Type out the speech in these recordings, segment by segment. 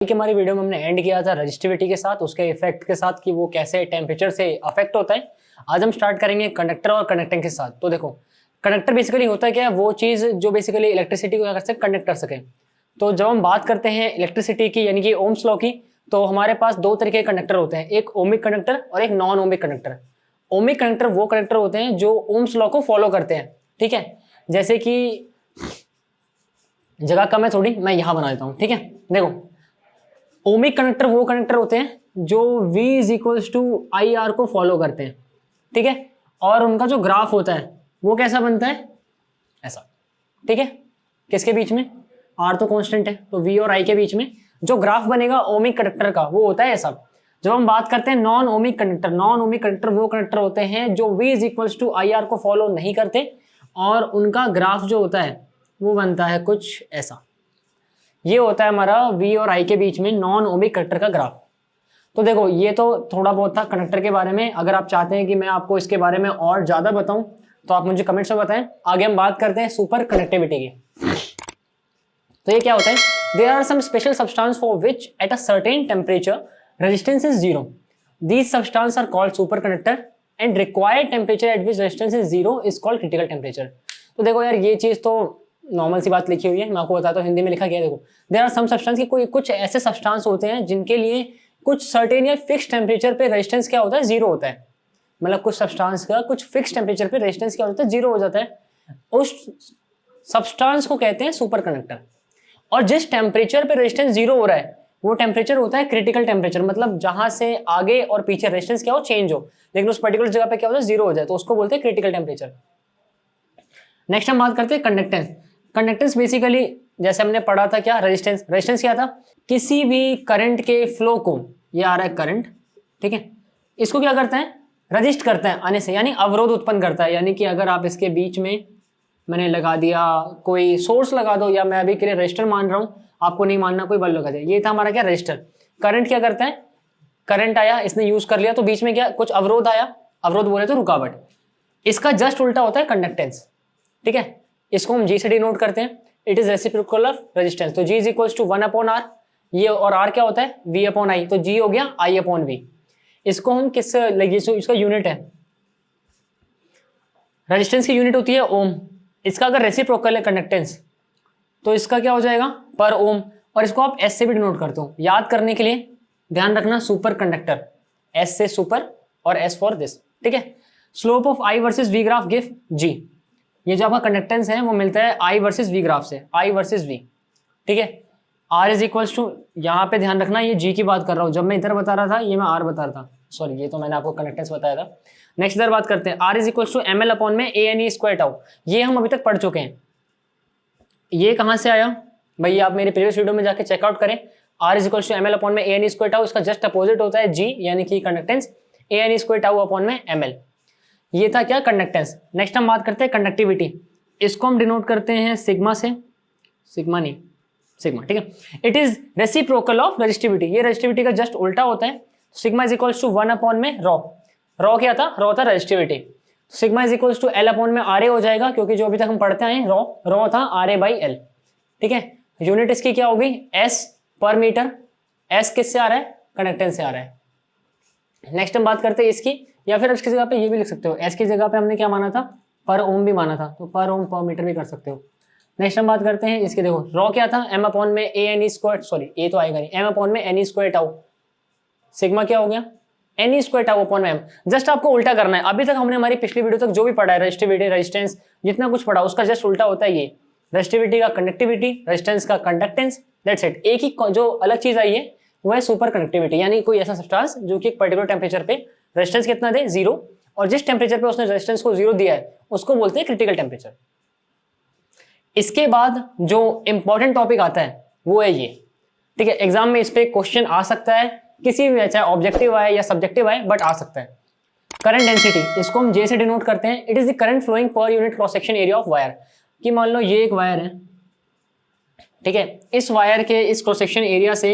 कि हमारी वीडियो में हमने एंड किया था रजिस्टिविटी के साथ, उसके इफेक्ट के साथ कि वो कैसे टेम्परेचर से अफेक्ट होता है। आज हम स्टार्ट करेंगे कंडक्टर और कंडक्टिंग के साथ। तो देखो, कंडक्टर बेसिकली होता है क्या है, वो चीज़ जो बेसिकली इलेक्ट्रिसिटी को क्या कर सके, कंडक्ट कर सके। तो जब हम बात करते हैं इलेक्ट्रिसिटी की यानी कि ओम्स लॉ की, तो हमारे पास दो तरीके के कंडक्टर होते हैं, एक ओमिक कंडक्टर और एक non ohmic conductor. Ohmic conductor वो कंडक्टर होते हैं जो ओम्स लॉ को फॉलो करते हैं, ठीक है। जैसे कि जगह कम है थोड़ी, मैं यहाँ बना देता हूँ, ठीक है। देखो, ओमिक कंडक्टर वो कंडक्टर होते हैं जो V is equals to I R को फॉलो करते हैं, ठीक है। और उनका जो ग्राफ होता है वो कैसा बनता है, ऐसा, ठीक है। किसके बीच में, R तो कांस्टेंट है, तो V और I के बीच में जो ग्राफ बनेगा ओमिक कंडक्टर का वो होता है ऐसा। जब हम बात करते हैं non ohmic conductor, non ohmic conductor वो कंडक्टर होते हैं जो V is equals to I R को फॉलो नहीं करते और उनका ग्राफ जो होता है वो बनता है कुछ ऐसा। ये होता है हमारा V और I के बीच में नॉन ओमिक कंडक्टर का ग्राफ। तो देखो, ये तो थोड़ा बहुत था कंडक्टर के बारे में। अगर आप चाहते हैं कि मैं आपको इसके बारे में और ज्यादा बताऊं तो आप मुझे कमेंट्स में बताएं। आगे हम बात करते हैं सुपर कंडक्टिविटी की। तो ये क्या होता है, there are some special substance for which at a certain temperature resistance is zero. These substance are called super conductor and required temperature at which resistance is zero is called critical temperature. तो देखो यार, ये चीज तो normal सी बात लिखी हुई है, मैं आपको बताता हूँ हिंदी में लिखा गया है। देखो, देयर आर सम सब्सटेंस की कोई कुछ ऐसे सब्सटेंस होते हैं जिनके लिए कुछ सर्टेन या फिक्स टेम्परेचर पे रेजिस्टेंस क्या होता है, जीरो होता है। मतलब कुछ सब्सटेंस का कुछ फिक्स टेम्परेचर पे रेजिस्टेंस क्या होता है, जीरो हो जाता है। उस सब्सटेंस को कहते हैं सुपर कंडक्टर। और जिस टेम्परेचर पे रेजिस्टेंस जीरो हो रहा है वो टेम्परेचर होता है क्रिटिकल टेम्परेचर। मतलब जहां से आगे और पीछे रेजिस्टेंस क्या हो, चेंज हो, लेकिन उस पर्टिकुलर जगह पे क्या होता है, जीरो हो जाए, तो उसको बोलते हैं क्रिटिकल टेम्परेचर। नेक्स्ट हम बात करते हैं कंडक्टेंस। कंडक्टेंस बेसिकली जैसे हमने पढ़ा था क्या, रेजिस्टेंस। रेजिस्टेंस क्या था, किसी भी करंट के फ्लो को, ये आ रहा है करंट, ठीक है, इसको क्या करता है, रजिस्ट करता है आने से, यानी अवरोध उत्पन्न करता है। यानी कि अगर आप इसके बीच में मैंने लगा दिया कोई सोर्स लगा दो, या मैं अभी के लिए रजिस्टर मान रहा हूं, आपको नहीं मानना, कोई बल्ब लगा दिया, ये था हमारा क्या, रजिस्टर। करंट क्या करता है, करंट आया, इसने यूज कर लिया, तो बीच में क्या कुछ अवरोध आया, अवरोध बोले तो रुकावट। इसका जस्ट उल्टा होता है कंडक्टेंस, ठीक है। इसको हम G से डिनोट करते हैं, it is reciprocal of resistance. तो G is equals to 1 upon R, ये और R क्या होता है, V अपॉन I, तो G हो गया I अपॉन V। इसको हम किस लगे, इसका यूनिट है, रेजिस्टेंस की यूनिट होती है ओम। इसका अगर रेसिप्रोकल है कंडक्टेंस तो इसका क्या हो जाएगा, पर ओम। और इसको आप S से भी डिनोट करते हो। याद करने के लिए ध्यान रखना, सुपर कंडक्टर, S से सुपर और S फॉर दिस, ठीक है। Slope of I versus V graph give G। ये जो आपका कंडक्टेंस है वो मिलता है I वर्सेस V ग्राफ से, I वर्सेस V, ठीक है। R इज इक्वल्स टू, यहाँ पे ध्यान रखना ये G की बात कर रहा हूँ, जब मैं इधर बता रहा था ये मैं R बता रहा था, सॉरी, ये तो मैंने आपको कंडक्टेंस बताया था। नेक्स्ट इधर बात करते हैं, R is equals to ML upon में ANE स्क्वायर टाउ। ये हम अभी तक पढ़ चुके हैं। ये कहाँ से आया भाई, आप मेरे प्रीवियस वीडियो में जाके चेकआउट करें। R is equals to ML upon में ANE स्क्वायर टाउ, इसका जस्ट अपोजिट होता है G यानी कि conductance, ANE square tau upon में ML। ये था क्या, कंडक्टेंस। नेक्स्ट हम बात करते हैं कंडक्टिविटी। इसको हम डिनोट करते हैं सिग्मा से, सिग्मा नहीं, सिग्मा, ठीक है। It is reciprocal of resistivity, ये रेजिस्टिविटी का जस्ट उल्टा होता है। Sigma is equals to 1 upon में रॉ। रॉ क्या था, रॉ था resistivity. Sigma is equals to L upon में RA हो जाएगा, क्योंकि जो अभी तक हम पढ़ते आए रॉ, रॉ था RA बाई L, ठीक है। यूनिट इसकी क्या होगी, S पर मीटर। S किससे आ रहा है, कंडक्टेंस से आ रहा है। नेक्स्ट हम बात करते हैं इसकी, या फिर इसकी जगह पे ये भी लिख सकते हो, S की जगह पे हमने क्या माना था, पर ओम भी माना था, तो पर ओम पर मीटर भी कर सकते हो। नेक्स्ट हम बात करते हैं इसके, देखो रॉ क्या था, M अपॉन में ANE स्क्वायर, सॉरी ए तो आएगा नहीं, M अपॉन में NE स्क्वायर टाउ। सिग्मा क्या हो गया, NE स्क्वायर टाउ अपॉन में M। जस्ट आपको उल्टा करना है। अभी तक हमने हमारी पिछली वीडियो तक जो भी पढ़ा है, रेजिस्टिविटी, रेजिस्टेंस, जितना कुछ पढ़ा उसका जस्ट उल्टा होता है ये। रेजिस्टिविटी का कंडक्टिविटी, रेजिस्टेंस का कंडक्टेंस, दैट्स इट। एक ही जो अलग चीज आई है वो है सुपर कंडक्टिविटी, यानी कोई ऐसा सब्सटेंस जो कि एक पर्टिकुलर टेम्परेचर पे रेजिस्टेंस कितना दे, जीरो, और जिस टेम्परेचर पे उसने रेजिस्टेंस को जीरो दिया है उसको बोलते हैं क्रिटिकल टेम्परेचर। इसके बाद जो इंपॉर्टेंट टॉपिक आता है वो है ये, ठीक है। एग्जाम में इस पे क्वेश्चन आ सकता है, किसी भी, चाहे ऑब्जेक्टिव आए या सब्जेक्टिव आए, बट आ सकता है। करंट डेंसिटी, इसको हम J से डिनोट करते हैं। It is the current flowing per unit cross section area of wire. कि मान लो ये एक वायर है, ठीक है, इस वायर के इस क्रॉस सेक्शन एरिया से,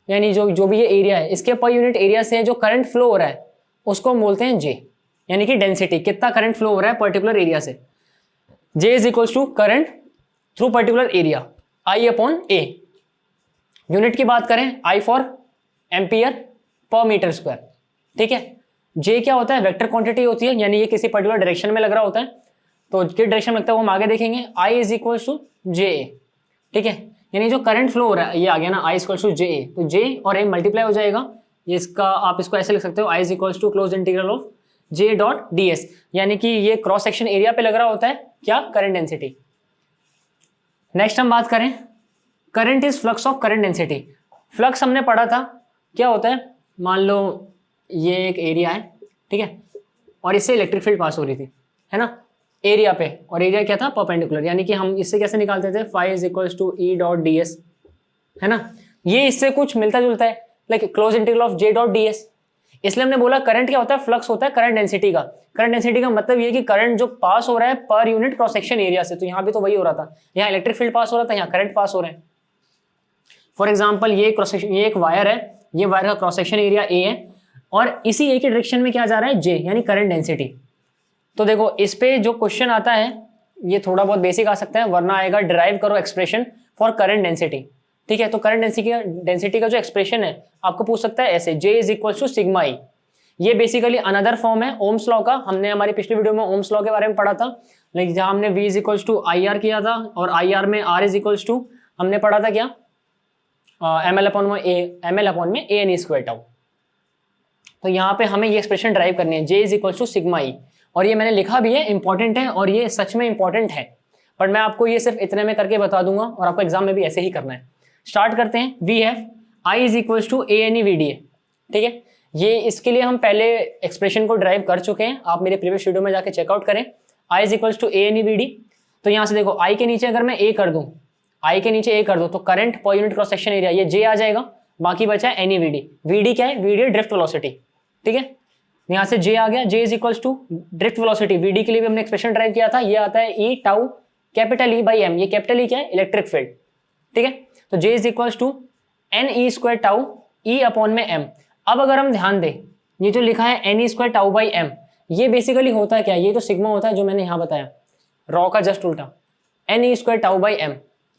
यानी जो भी ये एरिया है इसके पर यूनिट एरिया से जो करंट फ्लो हो रहा है उसको हम बोलते हैं J, यानी कि डेंसिटी, कितना करंट फ्लो हो रहा है पर्टिकुलर एरिया से। J is equals to current through particular area, I upon A। Unit की बात करें I for ampere per metre square, ठीक है। J क्या होता है, वेक्टर क्वांटिटी होती है, यानी ये किसी पर्टिकुलर डायरेक्शन में लग रहा होता है, तो किस डायरेक्शन में लगता है वो हम आगे देखेंगे। I is equal to JA, ठीक है, यानी जो करंट फ्लो हो रहा है ये आ गया ना I इक्वल टू JA, तो J और A मल्टीप्लाई हो जाएगा, ये इसका आप इसको ऐसे लिख सकते हो I is equal to close integral of J dot ds, यानी कि ये क्रॉस सेक्शन एरिया पे लग रहा होता है क्या, करंट डेंसिटी। नेक्स्ट हम बात करें current is flux of current density. Flux हमने पढ़ा था क्या होता है, मान लो ये एक एरिया है, ठीक है, और इससे इलेक्ट्रिक फील्ड पास हो रही थी, है ना, एरिया पे, और एरिया क्या था, परपेंडिकुलर, यानी कि हम इससे कैसे निकालते थे, phi is equal to E dot D S, है ना, ये इससे कुछ मिलता जुलता है, like close integral of J dot D S. इसलिए हमने बोला करंट क्या होता है, फ्लक्स होता है करंट डेंसिटी का। करंट डेंसिटी का मतलब ये कि करंट जो पास हो रहा है पर यूनिट क्रॉस सेक्शन एरिया से, तो यहाँ भी तो वही हो रहा था, यहाँ इलेक्ट्रिक फील्ड पास हो रहा था, यहाँ करंट पास हो रहे हैं। फॉर एग्जाम्पल ये क्रॉस सेक्शन, ये एक वायर है, ये वायर का क्रॉस सेक्शन एरिया ए है, और इसी ए के डायरेक्शन में क्या जा रहा है, जे, यानी करंट डेंसिटी। तो देखो इस पे जो क्वेश्चन आता है ये थोड़ा बहुत बेसिक आ सकता है, वरना आएगा डिराइव करो एक्सप्रेशन फॉर करंट डेंसिटी, ठीक है। तो करंट डेंसिटी का जो एक्सप्रेशन है आपको पूछ सकता है ऐसे, J is equal to sigma E. ये बेसिकली अनदर फॉर्म है ओम्स लॉ का, हमने हमारी पिछली वीडियो में ओम्स लॉ के बारे में पढ़ा था, लेकिन जहां हमने V is equal to I R किया था, और आई आर में R इज इक्वल टू हमने पढ़ा था क्या, ML अपॉन में ए एन स्क्वायर टाउ। तो यहाँ पे हमें ये एक्सप्रेशन ड्राइव करनी है, J is equal to sigma E, और ये मैंने लिखा भी है, इंपॉर्टेंट है, और ये सच में इंपॉर्टेंट है, पर मैं आपको ये सिर्फ इतने में करके बता दूंगा, और आपको एग्जाम में भी ऐसे ही करना है। स्टार्ट करते हैं। We have I is equal to A N E V D A, ठीक है, ये इसके लिए हम पहले एक्सप्रेशन को ड्राइव कर चुके हैं, आप मेरे प्रीवियस वीडियो में जाके चेकआउट करें। I is equal to A N E V D, तो यहाँ से देखो I के नीचे अगर मैं A कर दूं, I के नीचे A कर दूं, तो current per unit cross section area ये J आ जाएगा, बाकी बचा है N E V D. V D क्या है, वी डी ड्रिफ्ट वेलोसिटी, ठीक है, यहाँ से J आ गया, J is equal to drift velocity. V D के लिए भी हमने एक्सप्रेशन ड्राइव किया था, ये आता है E tau capital E by M, ये कैपिटल E क्या है, इलेक्ट्रिक फील्ड, ठीक है। तो J is equal to N E square tau E upon में M। अब अगर हम ध्यान दें, ये जो लिखा है N E square tau by M, ये बेसिकली होता है क्या, ये तो सिग्मा होता है जो मैंने यहाँ बताया, रॉ का जस्ट उल्टा, N E square tau by M,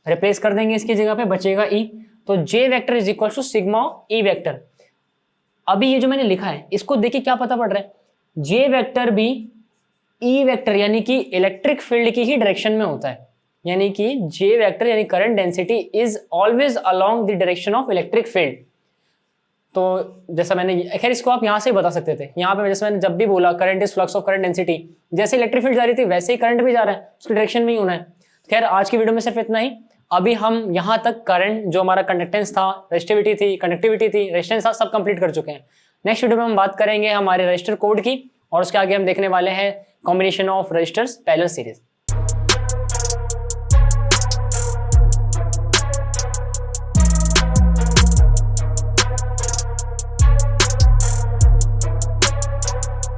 replace कर देंगे इसकी जगह पे, बचेगा E, तो J vector is equal to sigma E vector. अभी ये जो मैंने लिखा है इसको देखिए क्या पता पड़ रहा है, J वेक्टर भी E वेक्टर यानी कि इलेक्ट्रिक फील्ड की ही डायरेक्शन में होता है, यानी कि J वेक्टर यानी current density is always along the direction of electric field. तो जैसा मैंने, खैर इसको आप यहाँ से बता सकते थे, यहाँ पे जैसे मैंने जब भी बोला current is flux of current density, जैसे इलेक्ट्रिक फील्ड जा रही थी वैसे ही करंट भी जा रहा है, उसकी डायरेक्शन में ही होना है। खैर आज की वीडियो में सिर्फ इतना ही। अभी हम यहाँ तक करंट, जो हमारा कंडक्टेंस था, रेजिस्टिविटी थी, कंडक्टिविटी थी, रेजिस्टेंस था, सब कंप्लीट कर चुके हैं। नेक्स्ट वीडियो में हम बात करेंगे हमारे रजिस्टर कोड की, और उसके आगे हम देखने वाले हैं combination of resistors parallel series.